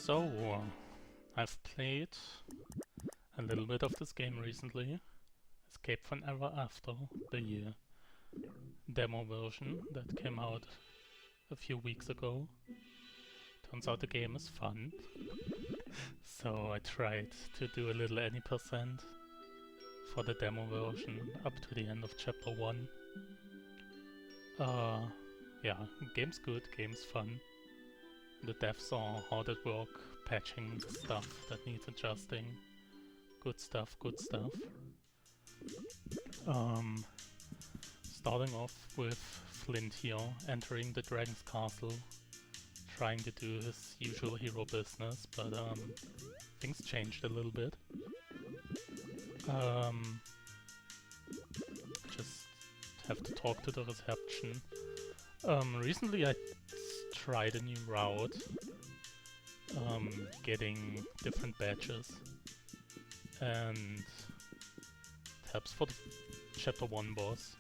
So, I've played a little bit of this game recently. Escape from Ever After, the demo version that came out a few weeks ago. Turns out the game is fun. So I tried to do a little any percent for the demo version up to the end of chapter 1. Yeah, game's good, game's fun. The devs are hard at work patching stuff that needs adjusting. Good stuff, good stuff. Starting off with Flint here, entering the Dragon's Castle, trying to do his usual hero business, but things changed a little bit. Just have to talk to the reception. Recently I tried a new route, getting different badges, and it helps for the chapter 1 boss,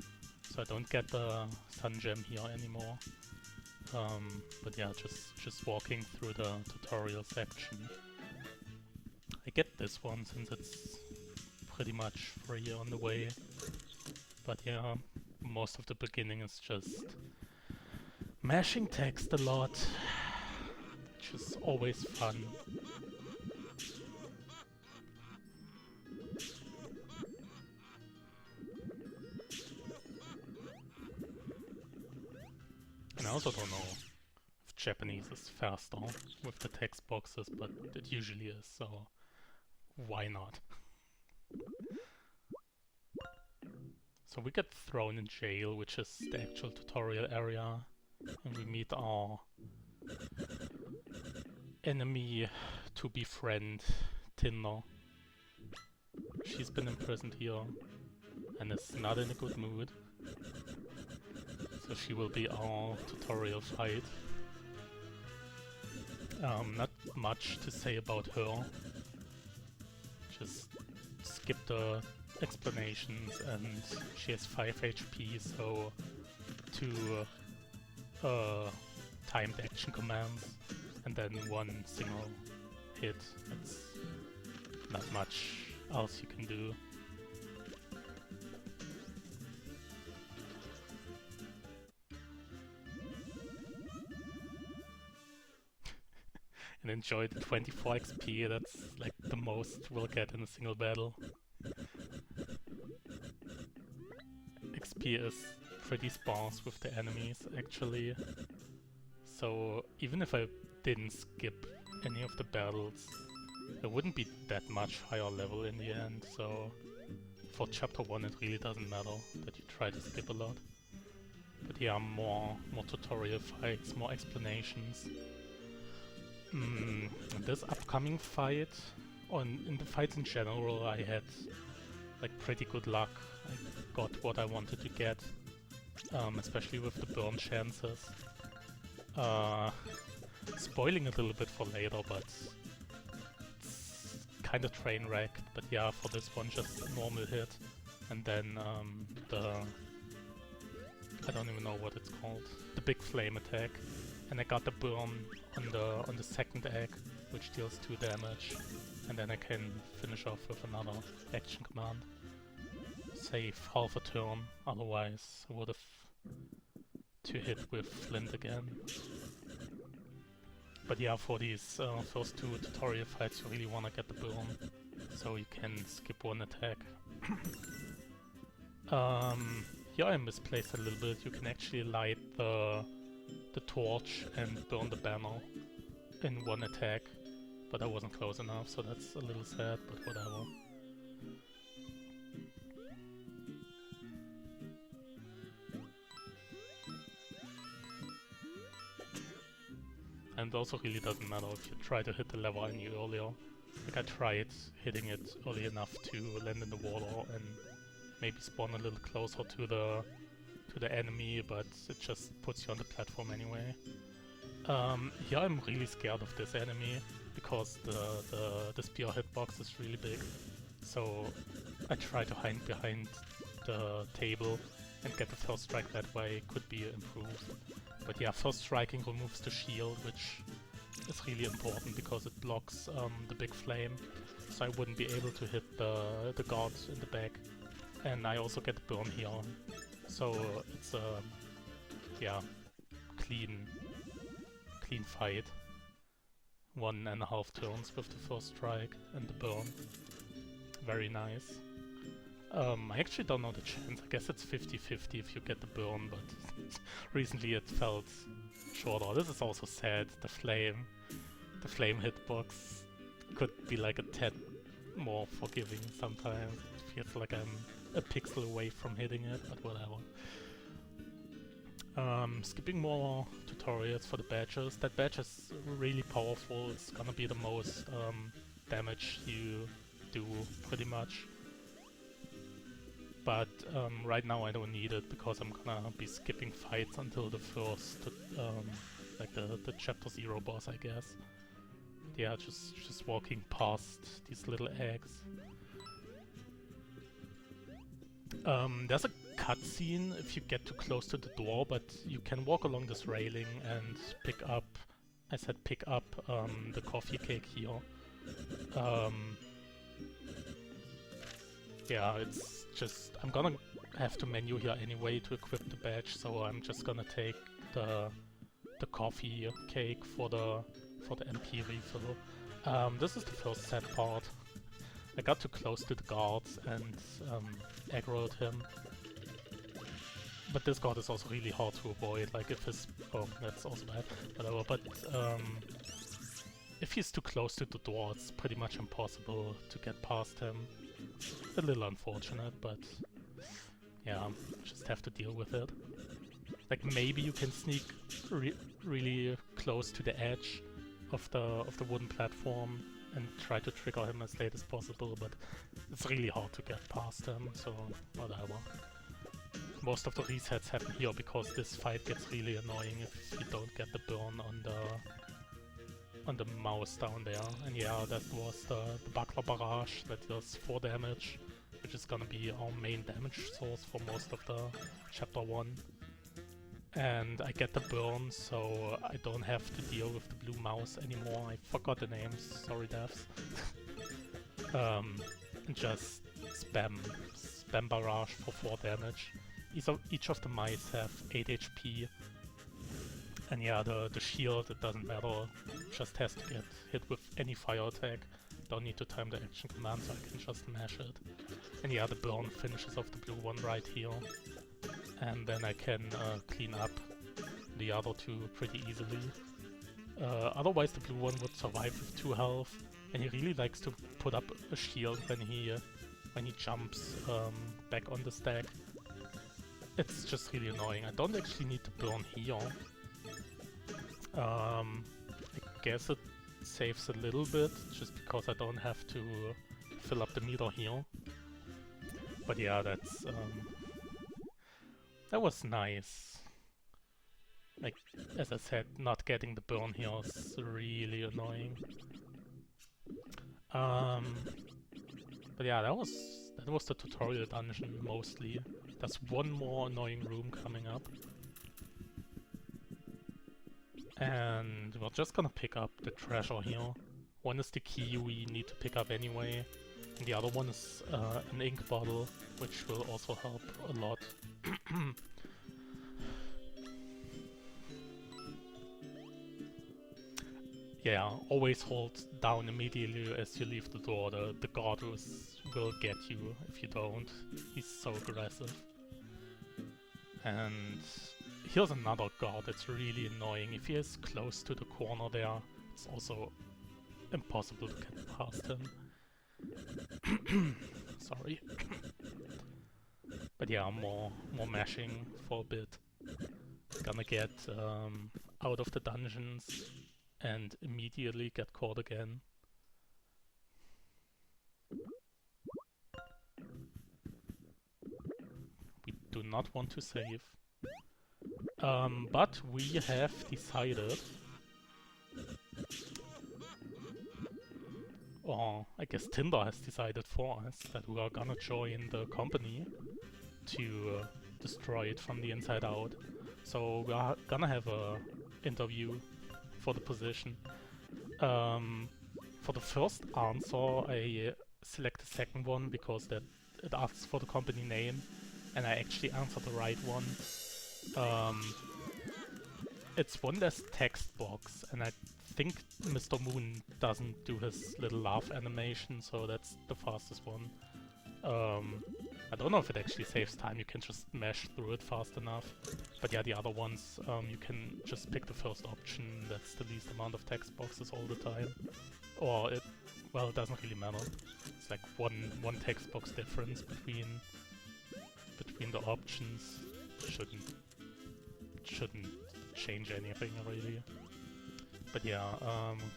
so I don't get the sun gem here anymore. But yeah, just walking through the tutorial section. I get this one since it's pretty much free on the way, but yeah, most of the beginning is just mashing text a lot, which is always fun. And I also don't know if Japanese is faster with the text boxes, but it usually is, so why not? So we get thrown in jail, which is the actual tutorial area, and we meet our enemy to befriend, Tinder. She's been imprisoned here and is not in a good mood, so she will be our tutorial fight. Not much to say about her, just skip the explanations, and she has 5 HP, so 2 timed action commands and then 1 single hit. It's not much else you can do. And enjoy the 24 XP, that's like the most we'll get in a single battle. XP is pretty sparse with the enemies actually, so even if I didn't skip any of the battles, it wouldn't be that much higher level in the end, so for chapter 1 it really doesn't matter that you try to skip a lot. But yeah, more tutorial fights, more explanations. This upcoming fight, or in the fights in general, I had like pretty good luck. I got what I wanted to get, especially with the burn chances. Spoiling a little bit for later, but it's kind of train wrecked. But yeah, for this one, just a normal hit, and then I don't even know what it's called, the big flame attack, and I got the burn on the second egg, which deals 2 damage, and then I can finish off with another action command. Save half a turn, otherwise I would have to hit with Flint again. But yeah, for these first 2 tutorial fights you really want to get the burn, so you can skip 1 attack. Here I misplaced a little bit. You can actually light the torch and burn the banner in 1 attack, but I wasn't close enough, so that's a little sad, but whatever. And it also really doesn't matter if you try to hit the lever I knew earlier. Like I tried hitting it early enough to land in the water and maybe spawn a little closer to the enemy, but it just puts you on the platform anyway. Here I'm really scared of this enemy because the spear hitbox is really big. So I try to hide behind the table and get the first strike that way. Could be improved. But yeah, first striking removes the shield, which is really important because it blocks the big flame, so I wouldn't be able to hit the guard in the back. And I also get burn here, so it's a clean fight. 1.5 turns with the first strike and the burn. Very nice. I actually don't know the chance. I guess it's 50-50 if you get the burn, but recently it felt shorter. This is also sad. The flame hitbox could be like a tad more forgiving sometimes. It feels like I'm a pixel away from hitting it, but whatever. Skipping more tutorials for the badges. That badge is really powerful. It's gonna be the most damage you do, pretty much. But right now I don't need it because I'm gonna be skipping fights until the first, like the chapter 0 boss, I guess. Yeah, just walking past these little eggs. There's a cutscene if you get too close to the door, but you can walk along this railing and pick up, I said pick up, the coffee cake here. Yeah, it's just, I'm gonna have to menu here anyway to equip the badge, so I'm just gonna take the coffee cake for the MP refill. This is the first sad part. I got too close to the guards and aggroed him. But this guard is also really hard to avoid, like if his... oh, that's also bad, whatever, but if he's too close to the door, it's pretty much impossible to get past him. A little unfortunate, but yeah, just have to deal with it. Like maybe you can sneak really close to the edge of the wooden platform and try to trigger him as late as possible, but it's really hard to get past him, so whatever. Most of the resets happen here because this fight gets really annoying if you don't get the burn on the mouse down there. And yeah, that was the buckler barrage that does 4 damage, which is gonna be our main damage source for most of the chapter 1. And I get the burn, so I don't have to deal with the blue mouse anymore. I forgot the names, sorry devs. And just spam barrage for 4 damage. Each of the mice have 8 HP. And yeah, the shield, it doesn't matter, just has to get hit with any fire attack. Don't need to time the action command, so I can just mash it. And yeah, the burn finishes off the blue one right here. And then I can clean up the other 2 pretty easily. Otherwise the blue one would survive with 2 health, and he really likes to put up a shield when he jumps back on the stack. It's just really annoying. I don't actually need to burn here. I guess it saves a little bit, just because I don't have to fill up the meter here. But yeah, that's that was nice. Like, as I said, not getting the burn here is really annoying. But yeah, that was the tutorial dungeon mostly. There's one more annoying room coming up. And we're just gonna pick up the treasure here. One is the key we need to pick up anyway, and the other one is an ink bottle, which will also help a lot. Yeah, always hold down immediately as you leave the door. The guard will get you if you don't. He's so aggressive. And here's another guard that's really annoying. If he is close to the corner there, it's also impossible to get past him. Sorry. But yeah, more mashing for a bit. Gonna get out of the dungeons and immediately get caught again. We do not want to save. But we have decided, or I guess Tinder has decided for us, that we are gonna join the company to destroy it from the inside out. So we are gonna have a interview for the position. For the first answer, I select the second one because that it asks for the company name, and I actually answered the right one. It's one less text box, and I think Mr. Moon doesn't do his little laugh animation, so that's the fastest one. I don't know if it actually saves time, you can just mash through it fast enough. But yeah, the other ones, you can just pick the first option, that's the least amount of text boxes all the time. Or it, well, it doesn't really matter. It's like one text box difference between the options. Shouldn't change anything really. But yeah,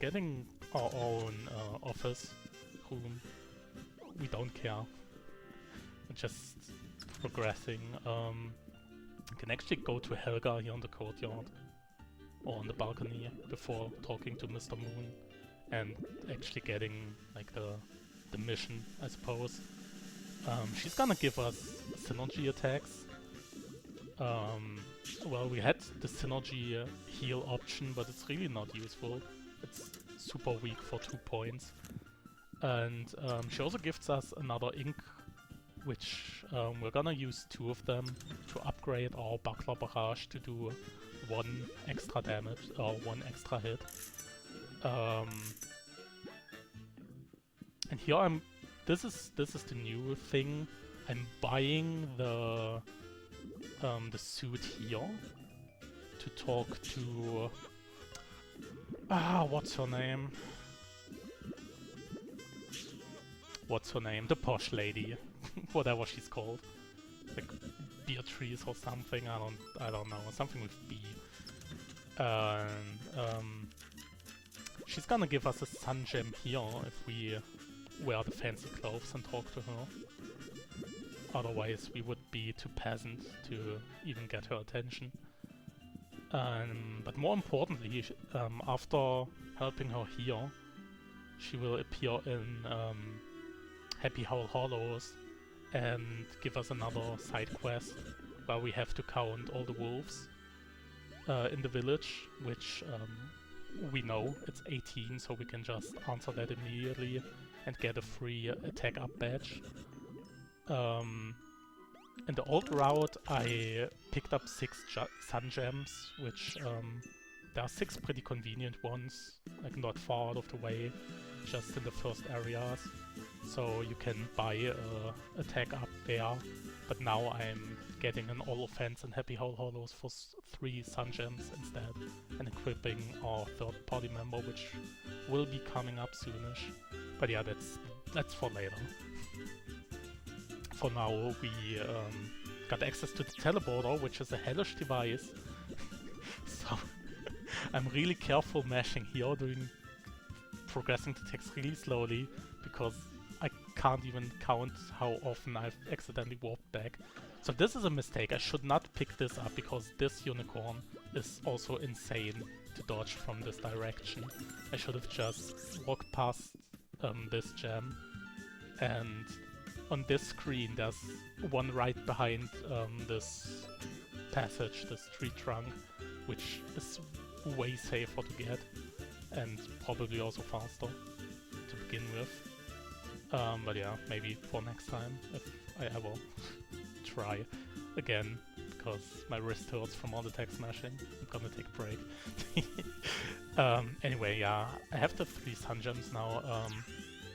getting our own office room, we don't care. We're just progressing. You can actually go to Helga here on the courtyard or on the balcony before talking to Mr. Moon and actually getting like the mission, I suppose. She's gonna give us synergy attacks. Well, we had the synergy heal option, but it's really not useful. It's super weak for 2 points. And she also gives us another ink, which we're gonna use 2 of them to upgrade our Buckler Barrage to do 1 extra damage, or 1 extra hit. And here this is the new thing. I'm buying the suit here to talk to what's her name? What's her name? The posh lady, whatever she's called, like Beatrice or something. I don't know, something with B. And she's gonna give us a sun gem here if we wear the fancy clothes and talk to her. Otherwise, we would be too peasant to even get her attention. But more importantly, after helping her here, she will appear in Happy Howl Hollows and give us another side quest where we have to count all the wolves in the village, which we know it's 18, so we can just answer that immediately and get a free attack up badge. In the old route, I picked up 6 sun gems, which there are 6 pretty convenient ones, like not far out of the way, just in the first areas. So you can buy a attack up there, but now I'm getting an all offense and Happy Howl Hollows for 3 sun gems instead, and equipping our 3rd party member, which will be coming up soonish. But yeah, that's for later. For now, we got access to the teleporter, which is a hellish device. So I'm really careful mashing here, progressing the text really slowly, because I can't even count how often I've accidentally warped back. So this is a mistake. I should not pick this up, because this unicorn is also insane to dodge from this direction. I should have just walked past this gem, and on this screen there's one right behind this passage, this tree trunk, which is way safer to get, and probably also faster to begin with. But yeah, maybe for next time, if I ever try again, because my wrist hurts from all the text smashing. I'm gonna take a break. Anyway, yeah, I have the 3 sun gems now.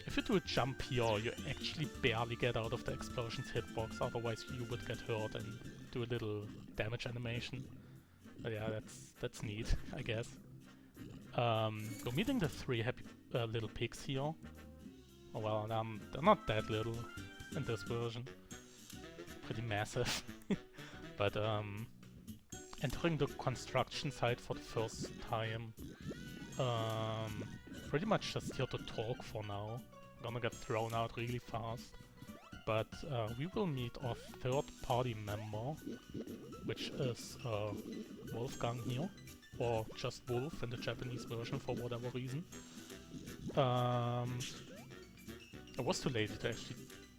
If you do a jump here, you actually barely get out of the explosion's hitbox, otherwise you would get hurt and do a little damage animation. But yeah, that's neat, I guess. We're meeting the 3 happy little pigs here. Oh well, they're not that little in this version. Pretty massive. But entering the construction site for the first time. Pretty much just here to talk for now. I'm gonna get thrown out really fast. But we will meet our 3rd party member, which is Wolfgang here. Or just Wolf in the Japanese version for whatever reason. I was too lazy to actually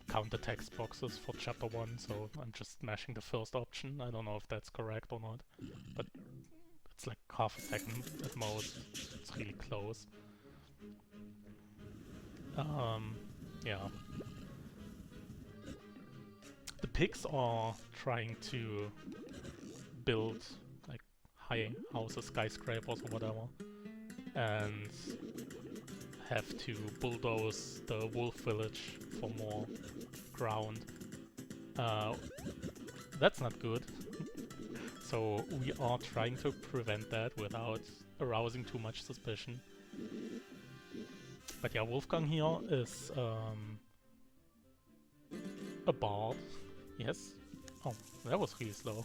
count the text boxes for chapter 1, so I'm just mashing the first option. I don't know if that's correct or not, but it's like half a second at most. It's really close. Yeah. The pigs are trying to build like high houses, skyscrapers or whatever, and have to bulldoze the wolf village for more ground. That's not good. So we are trying to prevent that without arousing too much suspicion. But yeah, Wolfgang here is a bard. Yes. Oh, that was really slow.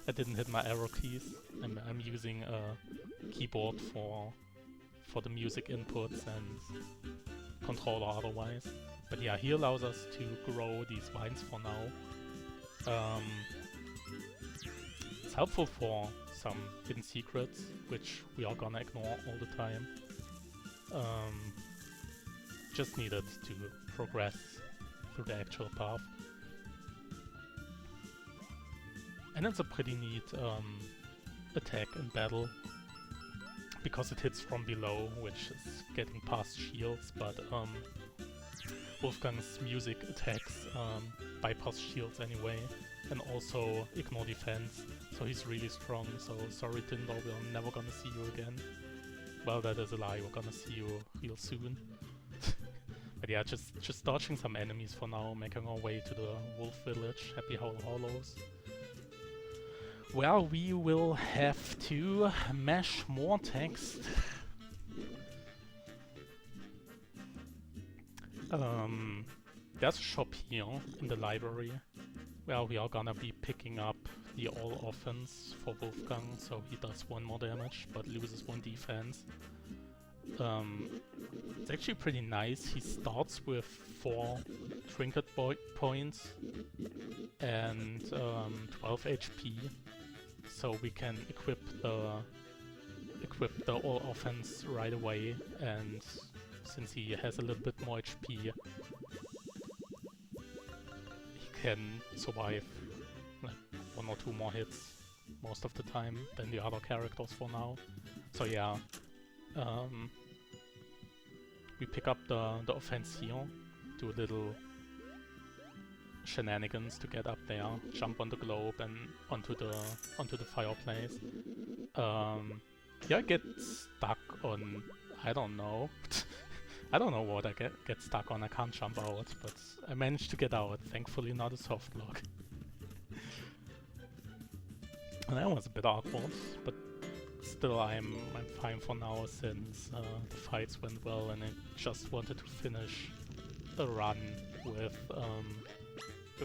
I didn't hit my arrow keys. I'm using a keyboard for the music inputs and controller otherwise. But yeah, he allows us to grow these vines for now. It's helpful for some hidden secrets, which we are gonna ignore all the time. Just needed to progress through the actual path. And it's a pretty neat attack in battle, because it hits from below, which is getting past shields, but Wolfgang's music attacks bypass shields anyway, and also ignore defense, so he's really strong. So sorry Tinder, we're never gonna see you again. Well, that is a lie, we're gonna see you real soon. But yeah, just dodging some enemies for now, making our way to the wolf village, Happy Hollows. Well, we will have to mash more text. There's a shop here in the library where we are gonna be picking up the all offense for Wolfgang, so he does 1 more damage but loses 1 defense. It's actually pretty nice. He starts with 4 trinket points and 12 HP, so we can equip the all offense right away, and since he has a little bit more HP, he can survive like 1 or 2 more hits most of the time than the other characters for now. So yeah, we pick up the offense here, do a little shenanigans to get up there, jump on the globe and onto the fireplace. Yeah, I get stuck on, I don't know. I don't know what I get stuck on. I can't jump out, but I managed to get out. Thankfully not a soft lock. And that was a bit awkward, but still I'm fine for now, since the fights went well and I just wanted to finish a run with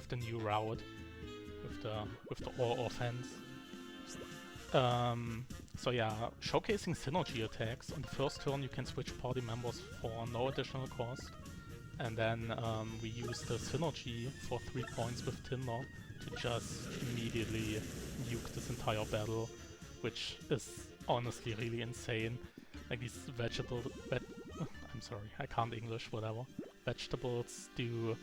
the new route, with the all offense. So yeah, showcasing synergy attacks. On the first turn you can switch party members for no additional cost, and then we use the synergy for 3 points with Tinder to just immediately nuke this entire battle, which is honestly really insane. Like these I'm sorry, I can't English, whatever. Vegetables do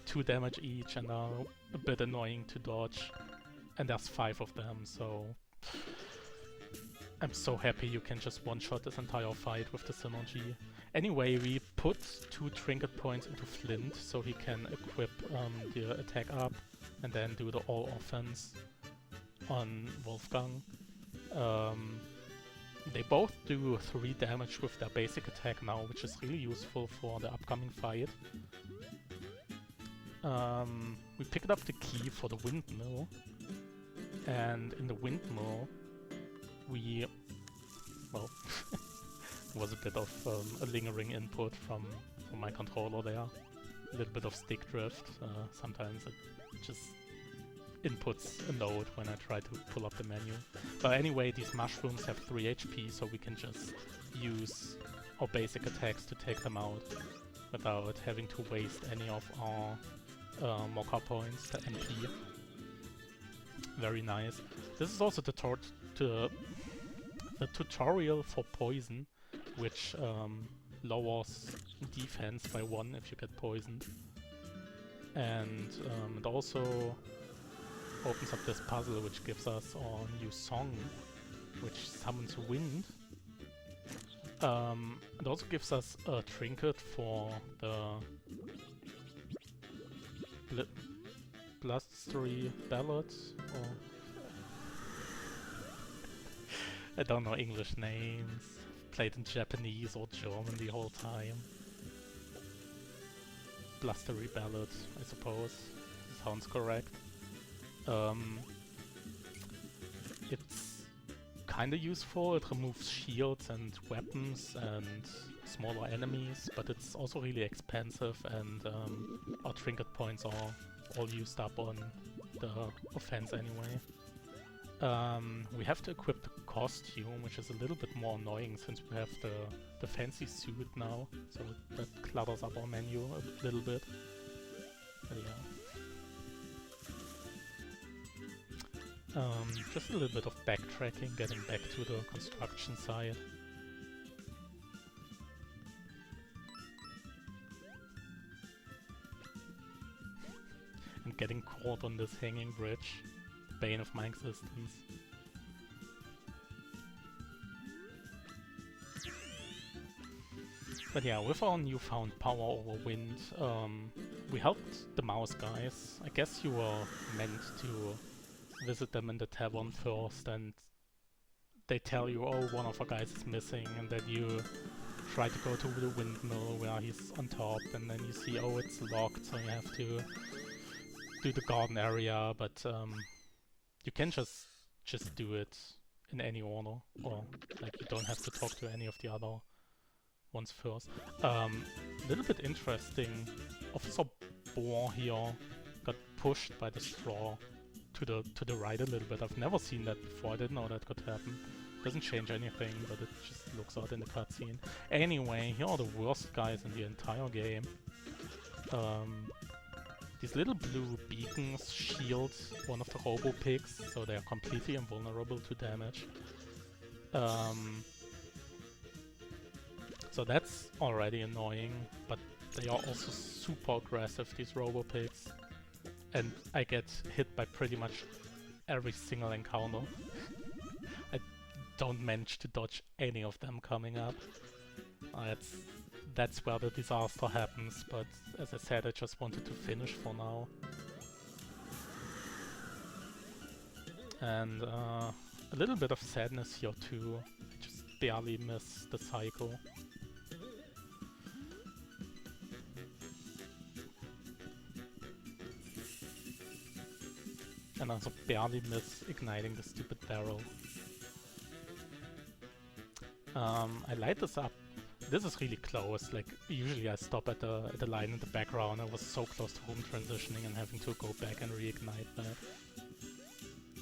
2 damage each and are a bit annoying to dodge, and there's 5 of them, so I'm so happy you can just one-shot this entire fight with the synergy. Anyway, we put 2 trinket points into Flint so he can equip the attack up and then do the all offense on Wolfgang. They both do 3 damage with their basic attack now, which is really useful for the upcoming fight. We picked up the key for the windmill, and in the windmill we, well, it was a bit of a lingering input from my controller there. A little bit of stick drift. Sometimes it just inputs a node when I try to pull up the menu. But anyway, these mushrooms have 3 HP, so we can just use our basic attacks to take them out without having to waste any of our Mocha points, the MP. Very nice. This is also the tutorial for poison, which lowers defense by 1 if you get poisoned. And it also opens up this puzzle, which gives us our new song, which summons wind. It also gives us a trinket for the blustery ballad, or I don't know English names. Played in Japanese or German the whole time. Blustery ballad, I suppose. Sounds correct. It's kinda useful. It removes shields and weapons and smaller enemies, but it's also really expensive, and our trinket points are all used up on the offense anyway. We have to equip the costume, which is a little bit more annoying since we have the fancy suit now, so that clutters up our menu a little bit. But yeah. Just a little bit of backtracking, getting back to the construction site. And getting caught on this hanging bridge. The bane of my existence. But yeah, with our newfound power over wind, we helped the mouse guys. I guess you were meant to visit them in the tavern first, and they tell you, oh, one of our guys is missing, and then you try to go to the windmill where he's on top, and then you see, oh, it's locked, so you have to do the garden area, but you can just do it in any order, or like you don't have to talk to any of the other ones first. Little bit interesting, Officer Boar here got pushed by the straw to the right a little bit. I've never seen that before, I didn't know that could happen. Doesn't change anything, but it just looks odd in the cutscene. Anyway, here are the worst guys in the entire game. These little blue beacons shield one of the robo-pigs, so they are completely invulnerable to damage. So that's already annoying, but they are also super aggressive, these robo-pigs. And I get hit by pretty much every single encounter. I don't manage to dodge any of them coming up. That's where the disaster happens, but as I said, I just wanted to finish for now. And a little bit of sadness here too. I just barely miss the cycle. And also barely miss igniting the stupid barrel. I light this up. This is really close, like usually I stop at the line in the background. I was so close to home transitioning and having to go back and reignite that.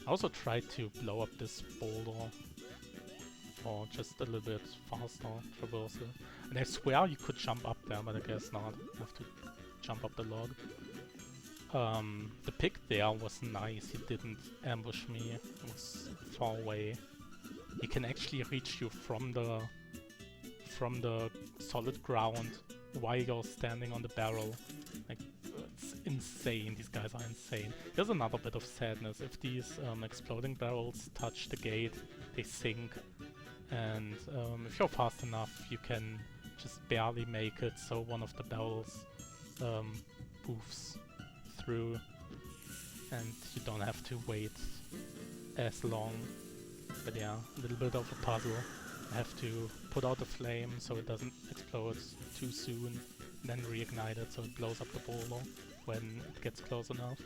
I also tried to blow up this boulder for just a little bit faster traversal. And I swear you could jump up there, but I guess not. You have to jump up the log. The pig there was nice, he didn't ambush me, it was far away. He can actually reach you from the solid ground while you're standing on the barrel. Like, it's insane, these guys are insane. Here's another bit of sadness, if these exploding barrels touch the gate, they sink. And if you're fast enough, you can just barely make it, so one of the barrels moves through, and you don't have to wait as long. But yeah, a little bit of a puzzle. I have to put out the flame so it doesn't explode too soon, and then reignite it so it blows up the boulder when it gets close enough.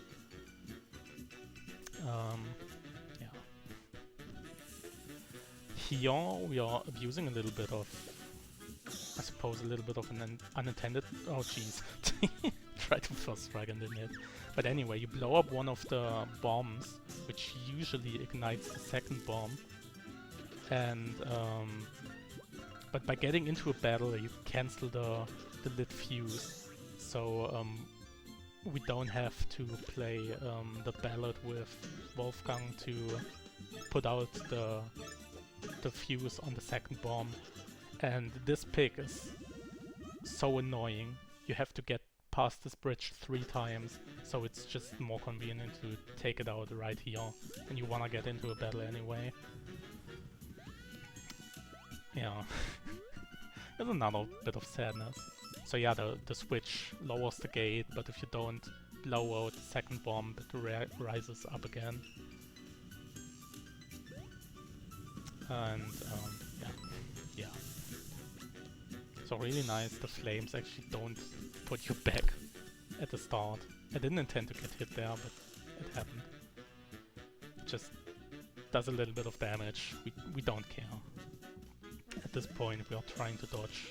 Yeah. Here we are abusing a little bit of, I suppose, a little bit of an unintended... Oh jeez. Try to first strike and didn't hit. But anyway, you blow up one of the bombs, which usually ignites the second bomb. And but by getting into a battle, you cancel the lit fuse. So we don't have to play the ballad with Wolfgang to put out the fuse on the second bomb. And this pig is so annoying. You have to get past this bridge 3 times, so it's just more convenient to take it out right here, and you wanna get into a battle anyway. Yeah. is another bit of sadness. So yeah, the switch lowers the gate, but if you don't blow out the second bomb, it rises up again. And yeah. So really nice, the flames actually don't put you back at the start. I didn't intend to get hit there, but it happened. Just does a little bit of damage. We don't care. At this point we are trying to dodge.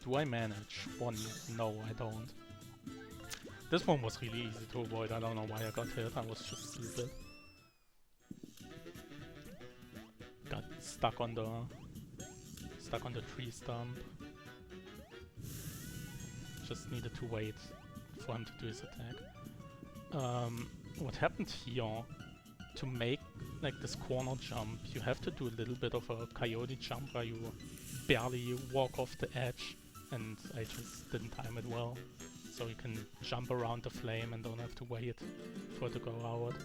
Do I manage one? No, I don't. This one was really easy to avoid. I don't know why I got hit. I was just stupid. Got stuck on the tree stump. Just needed to wait for him to do his attack. What happened here, to make like this corner jump, you have to do a little bit of a coyote jump where you barely walk off the edge, and I just didn't time it well. So you can jump around the flame and don't have to wait for it to go out.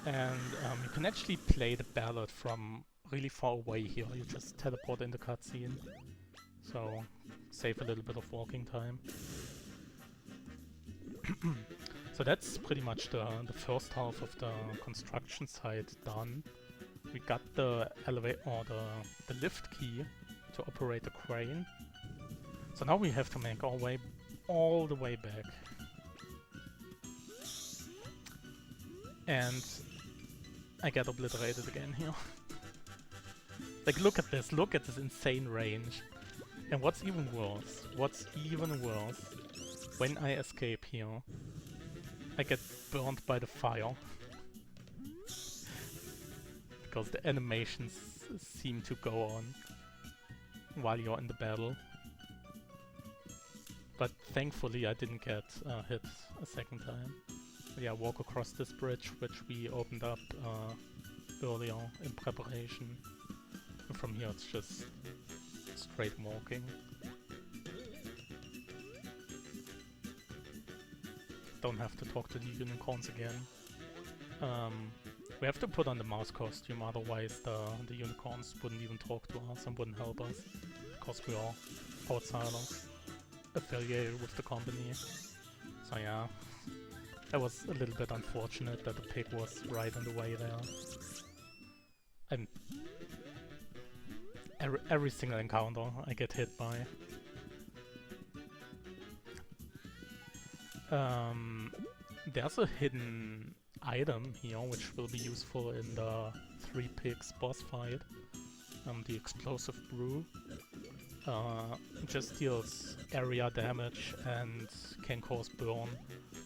And you can actually play the ballad from really far away here. You just teleport in the cutscene. So save a little bit of walking time. So that's pretty much the first half of the construction site done. We got the elevator or the lift key to operate the crane. So now we have to make our way all the way back. And I get obliterated again here. Like, look at this insane range. And what's even worse, when I escape here, I get burnt by the fire. Because the animations seem to go on while you're in the battle. But thankfully I didn't get hit a second time. But yeah, walk across this bridge, which we opened up earlier in preparation. And from here it's just straight walking. Don't have to talk to the unicorns again. We have to put on the mouse costume, otherwise the unicorns wouldn't even talk to us and wouldn't help us. Because we are outsiders, affiliated with the company. So yeah, that was a little bit unfortunate that the pig was right in the way there. And every single encounter I get hit by. There's a hidden item here which will be useful in the 3 pigs boss fight. The explosive brew. Just deals area damage and can cause burn.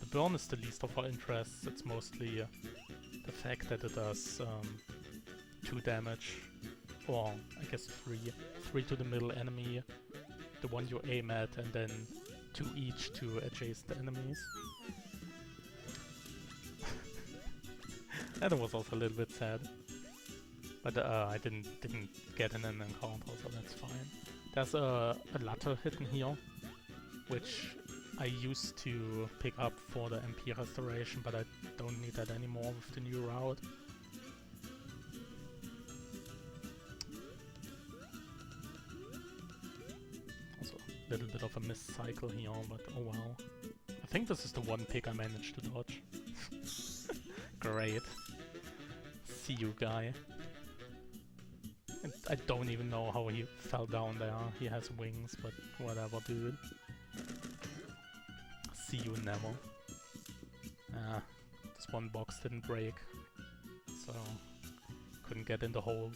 The burn is the least of our interests. It's mostly the fact that it does 2 damage, or I guess 3. 3 to the middle enemy, the one you aim at, and then 2 each to adjacent enemies. That was also a little bit sad. But I didn't get in an encounter, so that's fine. There's a ladder hidden here, which I used to pick up for the MP restoration, but I don't need that anymore with the new route. Also a little bit of a missed cycle here, but oh well. I think this is the one pig I managed to dodge. Great. See you, guy. I don't even know how he fell down there. He has wings, but whatever, dude. See you never. Ah, this one box didn't break, so couldn't get in the hole.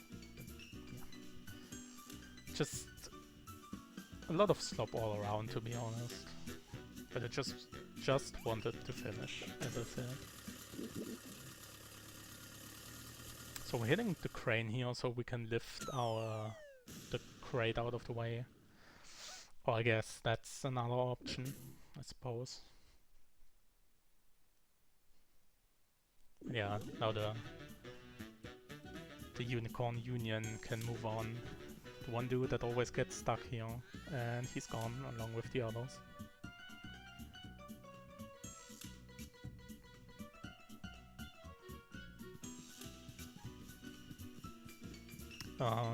Just a lot of slop all around, to be honest. But I just wanted to finish, as I said. So we're hitting the crane here so we can lift the crate out of the way. Or I guess that's another option, I suppose. Yeah, now the Unicorn Union can move on. The one dude that always gets stuck here, and he's gone along with the others.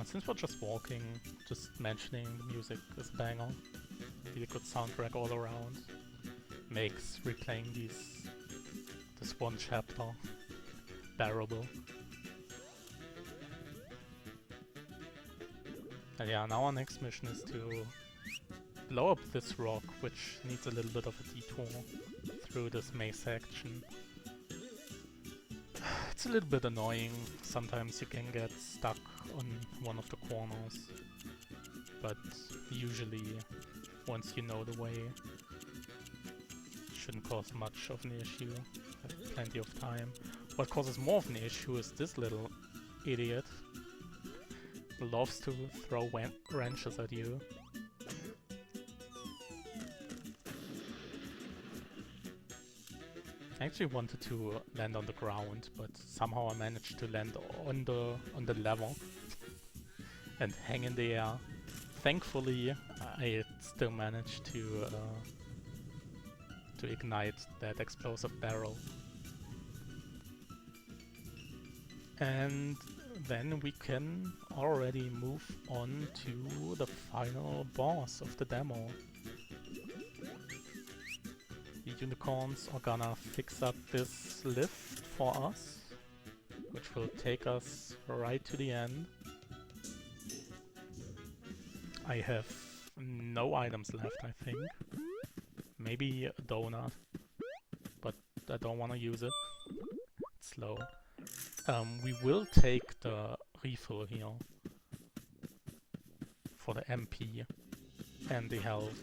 Since we're just walking, just mentioning the music is a banger. Really good soundtrack all around. Makes replaying this one chapter bearable. And yeah, now our next mission is to blow up this rock, which needs a little bit of a detour through this maze section. It's a little bit annoying. Sometimes you can get stuck on one of the corners, but usually once you know the way, it shouldn't cause much of an issue. Have plenty of time. What causes more of an issue is this little idiot. Loves to throw wrenches at you. I actually wanted to land on the ground, but somehow I managed to land on the level and hang in the air. Thankfully, I still managed to ignite that explosive barrel. And then we can already move on to the final boss of the demo. The unicorns are gonna fix up this lift for us, which will take us right to the end. I have no items left, I think. Maybe a donut, but I don't want to use it. It's slow. We will take the refill here for the MP and the health.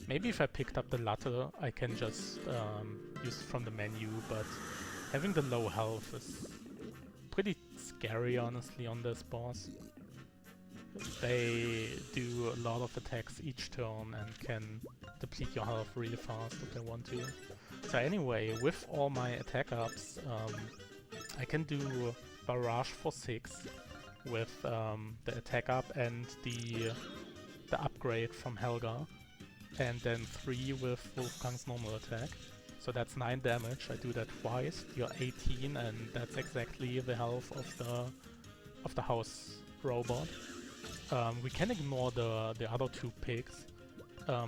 Maybe if I picked up the latter, I can just use it from the menu, but having the low health is pretty scary, honestly, on this boss. They do a lot of attacks each turn and can deplete your health really fast if they want to. So anyway, with all my attack ups, I can do Barrage for 6 with the attack up and the upgrade from Helga, and then 3 with Wolfgang's normal attack. So that's 9 damage. I do that twice. You're 18, and that's exactly the health of the house robot. We can ignore the other 2 pigs.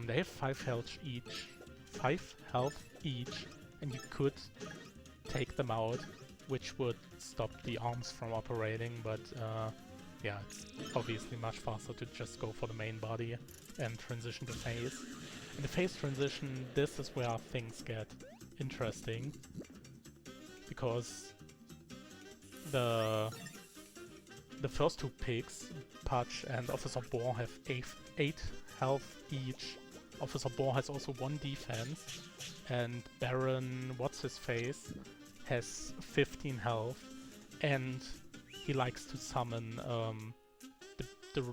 They have 5 health each. 5 health each, and you could take them out, which would stop the arms from operating, but yeah, it's obviously much faster to just go for the main body and transition to phase. In the phase transition, this is where things get interesting, because the first 2 pigs, Pudge and Officer Boar, have 8 health each. Officer Boar has also 1 defense, and Baron What's-His-Face has 15 health, and he likes to summon the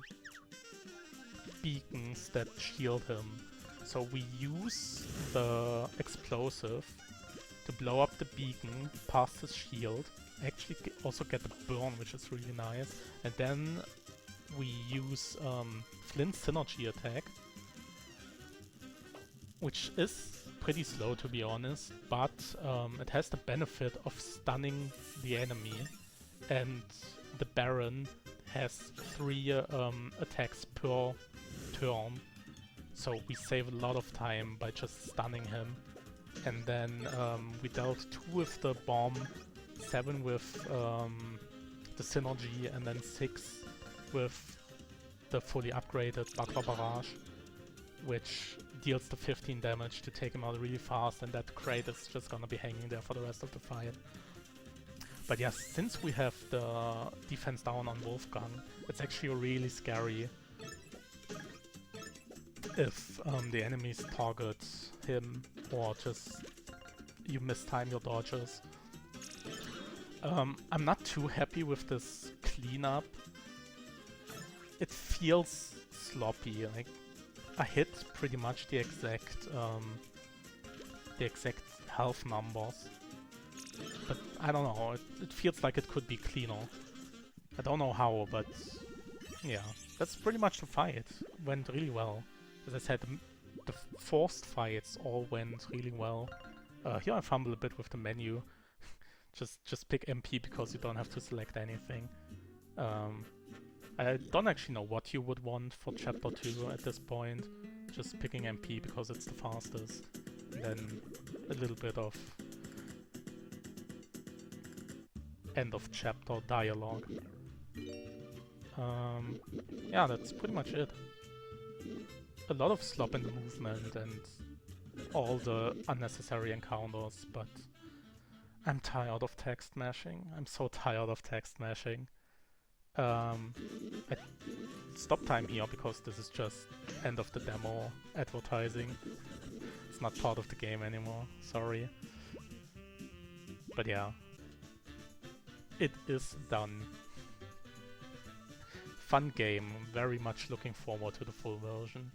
beacons that shield him. So we use the explosive to blow up the beacon past his shield. Actually also get the burn, which is really nice. And then we use Flint's synergy attack, which is pretty slow, to be honest, but it has the benefit of stunning the enemy, and the Baron has 3 attacks per turn, so we save a lot of time by just stunning him. And then we dealt 2 with the bomb, 7 with the synergy, and then 6 with the fully upgraded Buckler Barrage, which deals the 15 damage to take him out really fast, and that crate is just gonna be hanging there for the rest of the fight. But yeah, since we have the defense down on Wolfgang, it's actually really scary if the enemies target him or just you mistime your dodges. I'm not too happy with this cleanup. It feels sloppy, like I hit pretty much the exact health numbers, but I don't know, it feels like it could be cleaner. I don't know how, but yeah, that's pretty much the fight. Went really well. As I said, the forced fights all went really well. Here I fumble a bit with the menu. just pick MP because you don't have to select anything. I don't actually know what you would want for Chapter 2 at this point. Just picking MP because it's the fastest. And then a little bit of end of chapter dialogue. Yeah, that's pretty much it. A lot of slop in the movement and all the unnecessary encounters, but I'm tired of text mashing. I'm so tired of text mashing. I stop time here because this is just end of the demo advertising. It's not part of the game anymore, sorry. But yeah, it is done. Fun game, very much looking forward to the full version.